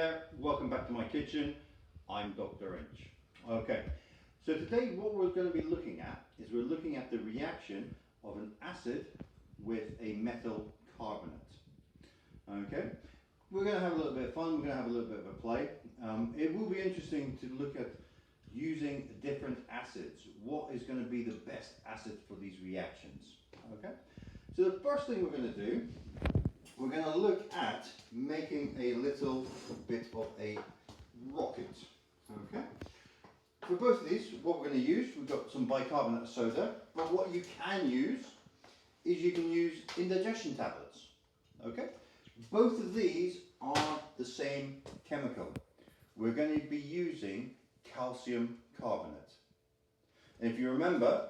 there, welcome back to my kitchen. I'm Dr. Inch. Okay, so today what we're going to be looking at is we're looking at the reaction of an acid with a metal carbonate. Okay, we're going to have a little bit of fun, we're going to have a little bit of a play. It will be interesting to look at using different acids. What is going to be the best acid for these reactions? Okay, so the first thing we're going to do, we're going to look at making a little bit of a rocket. Okay. For both of these, what we're going to use, we've got some bicarbonate of soda, but what you can use is you can use indigestion tablets. Okay. Both of these are the same chemical. We're going to be using calcium carbonate. And if you remember,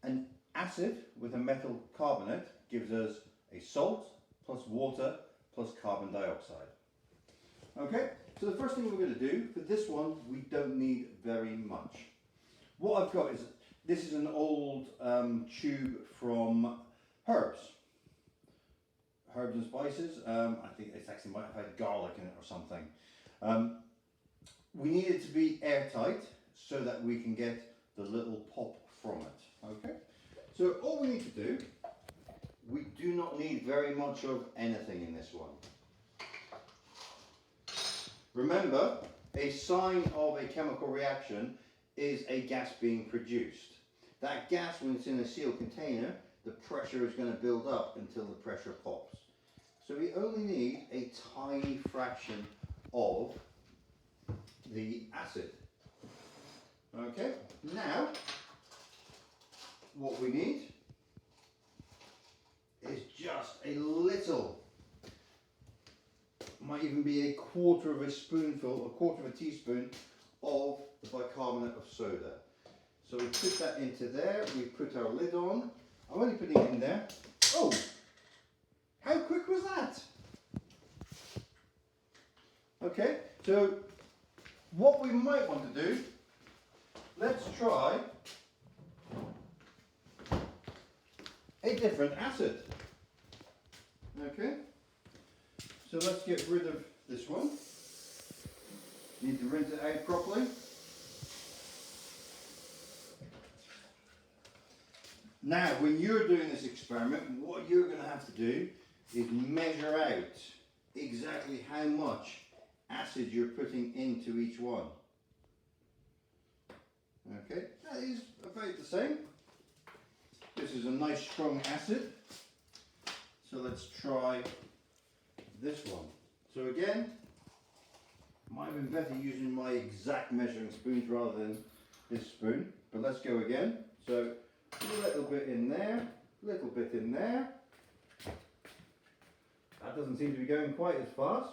an acid with a metal carbonate gives us a salt plus water plus carbon dioxide. Okay, so the first thing we're going to do, for this one, we don't need very much. What I've got is, this is an old tube from herbs and spices. I think it's actually might have had garlic in it or something. We need it to be airtight so that we can get the little pop from it. Okay, so all we need to do, we do not need very much of anything in this one. Remember, a sign of a chemical reaction is a gas being produced. That gas, when it's in a sealed container, the pressure is going to build up until the pressure pops. So we only need a tiny fraction of the acid. Okay, now what we need is just a little, might even be a quarter of a spoonful, a quarter of a teaspoon of the bicarbonate of soda. So we put that into there, we put our lid on. I'm only putting it in there. Oh, how quick was that? Okay, so what we might want to do, let's try a different acid. Okay, so let's get rid of this one. Need to rinse it out properly. Now, when you're doing this experiment, what you're going to have to do is measure out exactly how much acid you're putting into each one. Okay, that is about the same. This is a nice strong acid. So let's try this one. So again, might have been better using my exact measuring spoons rather than this spoon, but let's go again. So a little bit in there, little bit in there. That doesn't seem to be going quite as fast.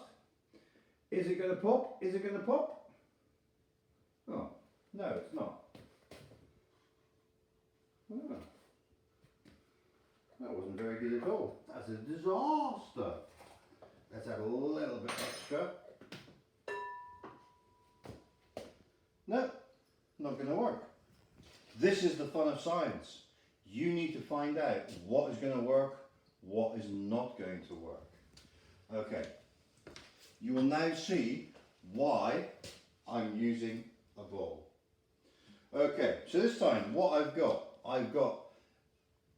Is it going to pop? Is it going to pop? Oh, no, it's not. Oh. That wasn't very good at all. That's a disaster. Let's add a little bit extra. No, not going to work. This is the fun of science. You need to find out what is going to work, what is not going to work. Okay, you will now see why I'm using a bowl. Okay, so this time what I've got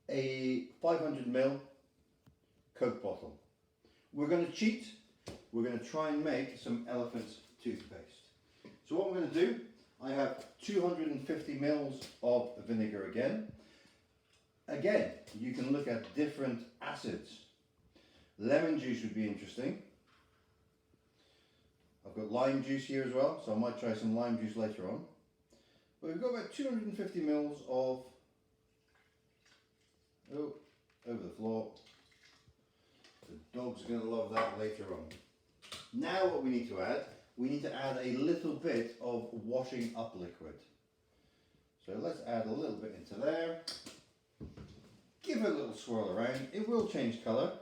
a 500 ml Coke bottle. We're going to cheat. We're going to try and make some elephant's toothpaste. So what I'm going to do, I have 250 mils of vinegar again. Again, you can look at different acids. Lemon juice would be interesting. I've got lime juice here as well, so I might try some lime juice later on. But we've got about 250 mils of, oh, over the floor. The dog's going to love that later on. Now what we need to add a little bit of washing up liquid. So let's add a little bit into there. Give it a little swirl around. It will change colour.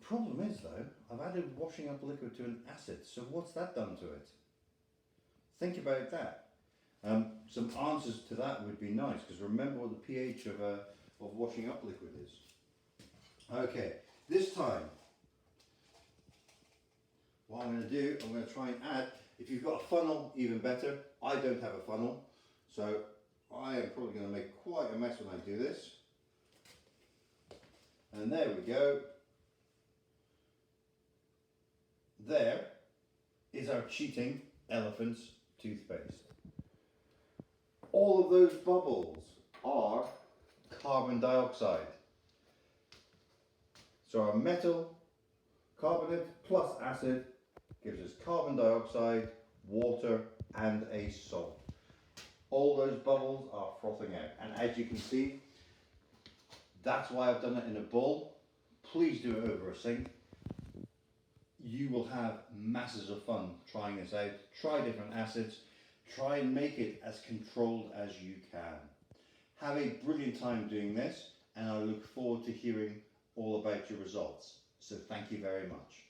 Problem is though, I've added washing up liquid to an acid, so what's that done to it? Think about that. Some answers to that would be nice, because remember what the pH of of washing up liquid is. Okay, this time, what I'm going to do, I'm going to try and add, if you've got a funnel, even better. I don't have a funnel, so I am probably going to make quite a mess when I do this. And there we go. There is our cheating elephant's toothpaste. All of those bubbles are carbon dioxide. So our metal carbonate plus acid gives us carbon dioxide, water and a salt. All those bubbles are frothing out, and as you can see, that's why I've done it in a bowl. Please do it over a sink. You will have masses of fun trying this out. Try different acids. Try and make it as controlled as you can. Have a brilliant time doing this, and I look forward to hearing all about your results. So thank you very much.